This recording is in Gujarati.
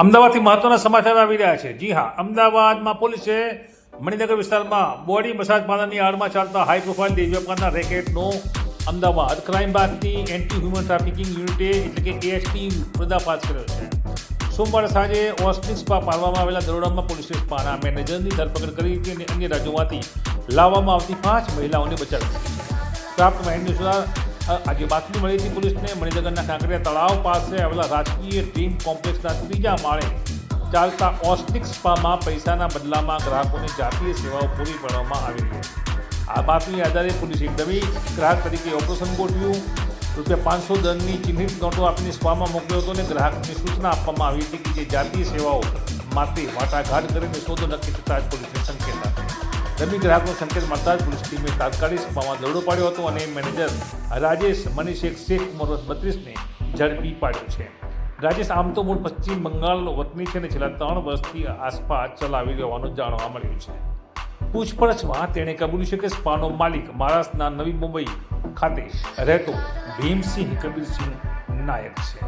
અમદાવાદથી મહત્વના સમાચાર આવી રહ્યા છે. જી હા, અમદાવાદમાં પોલીસે મણિનગર વિસ્તારમાં બોડી મસાજ પાર્લરની આડમાં ચાલતા હાઈ પ્રોફાઇલ દેહ વેપારના રેકેટનો અમદાવાદ ક્રાઇમ બ્રાન્ચની એન્ટી હ્યુમન ટ્રાફિકિંગ યુનિટે એટલે કે એએસટી પર્દાફાશ કર્યો છે. સોમવારે સાંજે ઓસ્ટિન સ્પા પાડવામાં આવેલા દરોડામાં પોલીસે સ્પાના મેનેજરની ધરપકડ કરી હતી અને અન્ય રાજ્યોમાંથી લાવવામાં આવતી 5 મહિલાઓને બચાવી હતી. પ્રાપ્ત માહિતી અનુસાર આજે બાતમી મળી હતી પોલીસને મણિનગરના કાંકરિયા તળાવ પાસે આવેલા રાજકીય ડ્રીમ કોમ્પ્લેક્સના 3જા માળે ચાલતા ઓસ્ટિક સ્પામાં પૈસાના બદલામાં ગ્રાહકોને જાતીય સેવાઓ પૂરી પાડવામાં આવી રહી છે. આ બાતમી આધારે પોલીસે એક ડમી ગ્રાહક તરીકે ઓપરેશન ગોઠવ્યું. ₹500 દંડની ચિહ્નિત નોટો આપીને સ્પામાં મોકલ્યો હતો અને ગ્રાહકને સૂચના આપવામાં આવી હતી કે જે જાતીય સેવાઓ માટે વાટાઘાટ કરીને સોદો નક્કી થતાં જ પોલીસને સંકેત આપ્યો. ડમી ગ્રાહકનો સંકેત મળતા જ પોલીસ ટીમે તાત્કાલિક સ્પામાં દરોડો પાડ્યો હતો અને મેનેજર રાજેશ મનીષેખ શેખ ઉંમર 32ને ઝડપી પાડ્યો છે. રાજેશ આમ તો મૂળ પશ્ચિમ બંગાળનો વતની છે અને છેલ્લા 3 વર્ષથી આસપાસ ચલાવી રહેવાનું જાણવા મળ્યું છે. પૂછપરછમાં તેણે કબૂલ્યું છે કે સ્પાનો માલિક મહારાષ્ટ્રના નવી મુંબઈ ખાતે રહેતો ભીમસિંહ કબીરસિંહ નાયક છે.